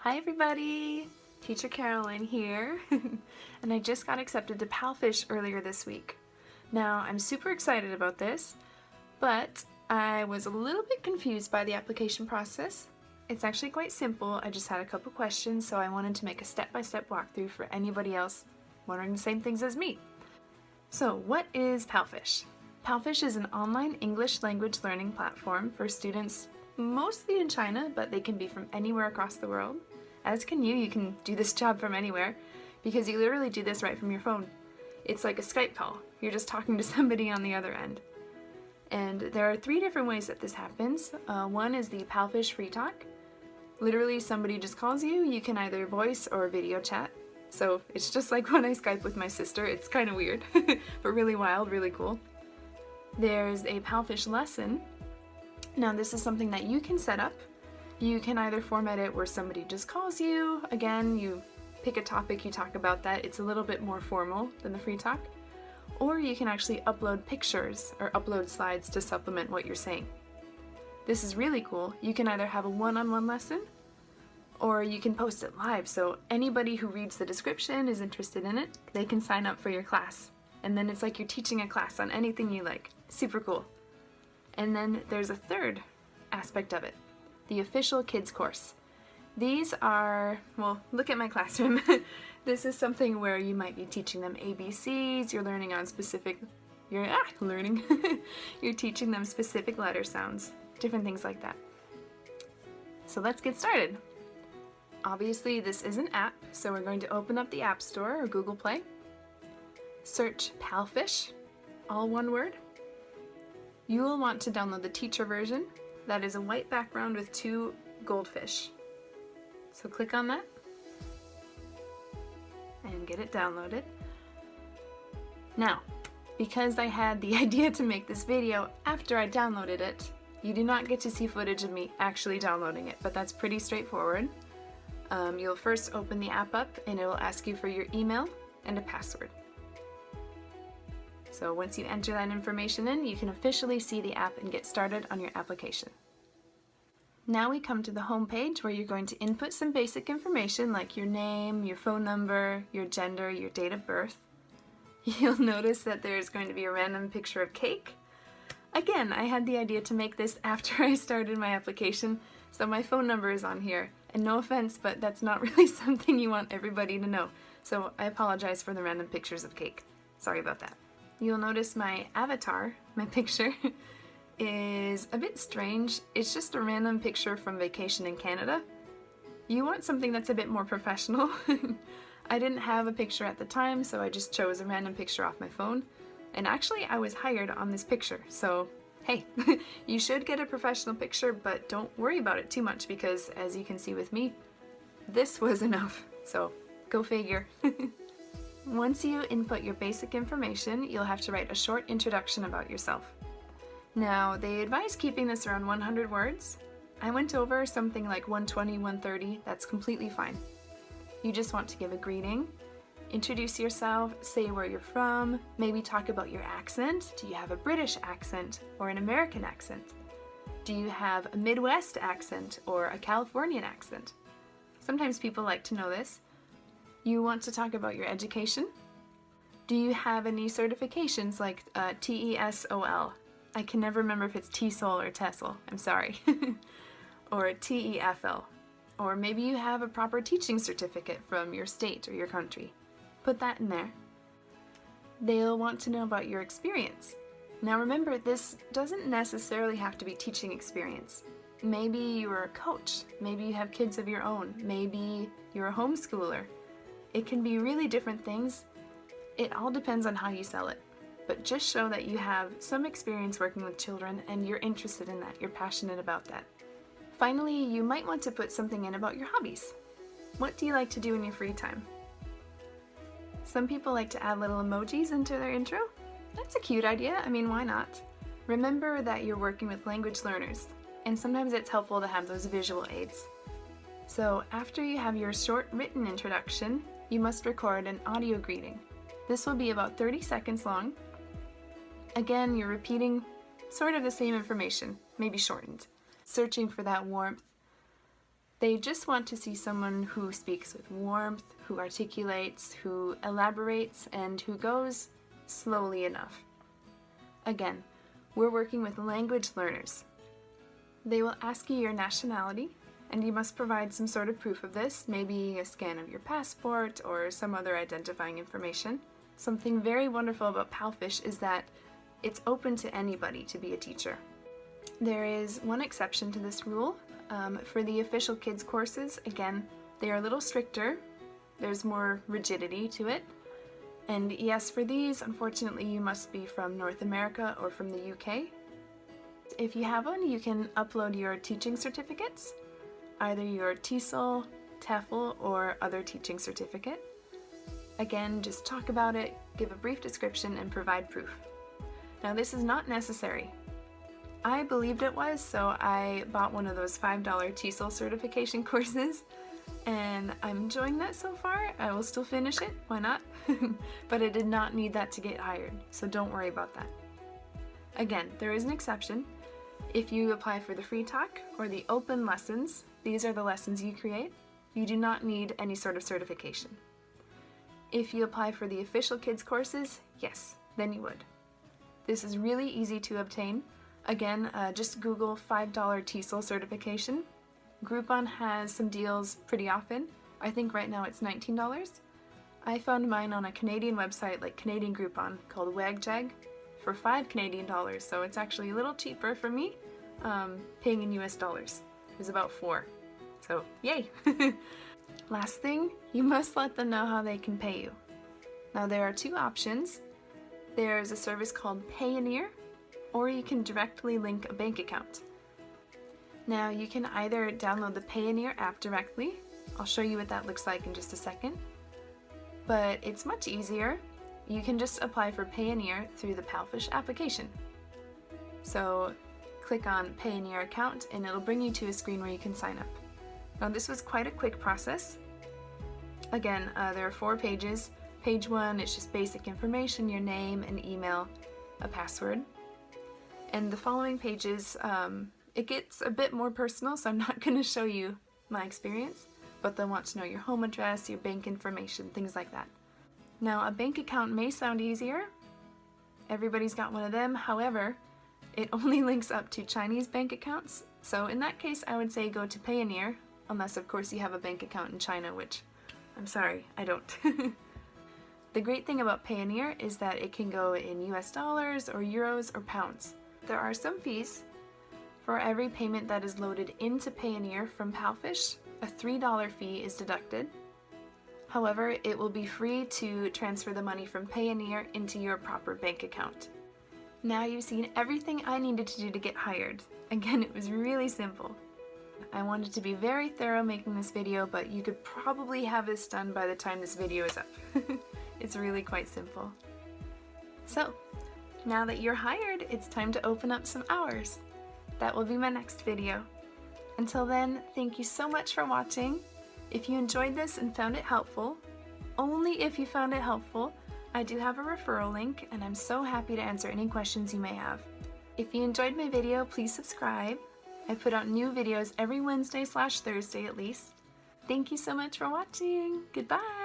Hi everybody! Teacher Caroline here, and I just got accepted to PalFish earlier this week. Now, I'm super excited about this, but I was a little bit confused by the application process. It's actually quite simple. I just had a couple questions, so I wanted to make a step-by-step walkthrough for anybody else wondering the same things as me. So, what is PalFish? PalFish is an online English language learning platform for students mostly in China, but they can be from anywhere across the world. As can you. You can do this job from anywhere because you literally do this right from your phone. It's like a Skype call. You're just talking to somebody on the other end. And there are 3 different ways that this happens. One is the PalFish FreeTalk. Literally somebody just calls you. You can either voice or video chat. So it's just like when I Skype with my sister. It's kind of weird, but really wild, really cool. There's a PalFish lesson. Now this is something that you can set up. You can either format it where somebody just calls you. Again, you pick a topic, you talk about that. It's a little bit more formal than the free talk. Or you can actually upload pictures or upload slides to supplement what you're saying. This is really cool. You can either have a one-on-one lesson or you can post it live. So anybody who reads the description is interested in it, they can sign up for your class. And then it's like you're teaching a class on anything you like. Super cool. And then there's a third aspect of it. The official kids course. These are, well, look at my classroom. This is something where you might be teaching them ABCs, you're learning on specific, you're teaching them specific letter sounds, different things like that. So let's get started. Obviously this is an app, so we're going to open up the App Store or Google Play. Search PalFish, all one word. You will want to download the teacher version. That is a white background with 2 goldfish. So click on that and get it downloaded. Now, because I had the idea to make this video after I downloaded it, you do not get to see footage of me actually downloading it, but that's pretty straightforward. You'll first open the app up and it will ask you for your email and a password. So once you enter that information in, you can officially see the app and get started on your application. Now we come to the home page where you're going to input some basic information like your name, your phone number, your gender, your date of birth. You'll notice that there's going to be a random picture of cake. Again, I had the idea to make this after I started my application, so my phone number is on here. And no offense, but that's not really something you want everybody to know. So I apologize for the random pictures of cake. Sorry about that. You'll notice my avatar, my picture, is a bit strange. It's just a random picture from vacation in Canada. You want something that's a bit more professional. I didn't have a picture at the time, so I just chose a random picture off my phone. And actually, I was hired on this picture, so hey, you should get a professional picture, but don't worry about it too much because, as you can see with me, this was enough. So go figure. Once you input your basic information, you'll have to write a short introduction about yourself. Now, they advise keeping this around 100 words. I went over something like 120, 130, that's completely fine. You just want to give a greeting, introduce yourself, say where you're from, maybe talk about your accent. Do you have a British accent or an American accent? Do you have a Midwest accent or a Californian accent? Sometimes people like to know this. You want to talk about your education. Do you have any certifications like TESOL? I can never remember if it's TESOL or TESOL, I'm sorry. Or TEFL. Or maybe you have a proper teaching certificate from your state or your country. Put that in there. They'll want to know about your experience. Now remember, this doesn't necessarily have to be teaching experience. Maybe you're a coach. Maybe you have kids of your own. Maybe you're a homeschooler. It can be really different things. It all depends on how you sell it. But just show that you have some experience working with children and you're interested in that, you're passionate about that. Finally, you might want to put something in about your hobbies. What do you like to do in your free time? Some people like to add little emojis into their intro. That's a cute idea, I mean, why not? Remember that you're working with language learners, and sometimes it's helpful to have those visual aids. So after you have your short written introduction, you must record an audio greeting. This will be about 30 seconds long. Again, you're repeating sort of the same information, maybe shortened. Searching for that warmth, They just want to see someone who speaks with warmth, who articulates, who elaborates, and who goes slowly enough. Again, we're working with language learners. They will ask you your nationality, and you must provide some sort of proof of this, maybe a scan of your passport or some other identifying information. Something very wonderful about PalFish is that it's open to anybody to be a teacher. There is one exception to this rule. For the official kids courses, again, they are a little stricter. There's more rigidity to it. And yes, for these, unfortunately, you must be from North America or from the UK. If you have one, you can upload your teaching certificates, either your TESOL, TEFL, or other teaching certificate. Again, just talk about it, give a brief description, and provide proof. Now, this is not necessary. I believed it was, so I bought one of those $5 TESOL certification courses, and I'm enjoying that so far. I will still finish it, why not? But I did not need that to get hired, so don't worry about that. Again, there is an exception. If you apply for the FreeTalk or the open lessons, these are the lessons you create, you do not need any sort of certification. If you apply for the official kids courses, yes, then you would. This is really easy to obtain. Again, just Google $5 TESOL certification. Groupon has some deals pretty often. I think right now it's $19. I found mine on a Canadian website like Canadian Groupon called WagJag for $5 Canadian, so it's actually a little cheaper for me, paying in US dollars. It was about $4, so yay! Last thing, you must let them know how they can pay you. Now there are two options. There's a service called Payoneer, or you can directly link a bank account. Now you can either download the Payoneer app directly. I'll show you what that looks like in just a second. But it's much easier. You can just apply for Payoneer through the PalFish application. So click on Payoneer account and it'll bring you to a screen where you can sign up. Now this was quite a quick process. Again, there are 4 pages. Page 1 is just basic information, your name, an email, a password. And the following pages, it gets a bit more personal, so I'm not going to show you my experience, but they'll want to know your home address, your bank information, things like that. Now, a bank account may sound easier. Everybody's got one of them. However, it only links up to Chinese bank accounts. So in that case, I would say go to Payoneer, unless of course you have a bank account in China, which I'm sorry, I don't. The great thing about Payoneer is that it can go in US dollars or euros or pounds. There are some fees. For every payment that is loaded into Payoneer from PalFish, a $3 fee is deducted. However, it will be free to transfer the money from Payoneer into your proper bank account. Now you've seen everything I needed to do to get hired. Again, it was really simple. I wanted to be very thorough making this video, but you could probably have this done by the time this video is up. It's really quite simple. So, now that you're hired, it's time to open up some hours. That will be my next video. Until then, thank you so much for watching. If you enjoyed this and found it helpful, only if you found it helpful, I do have a referral link and I'm so happy to answer any questions you may have. If you enjoyed my video, please subscribe. I put out new videos every Wednesday/Thursday at least. Thank you so much for watching. Goodbye!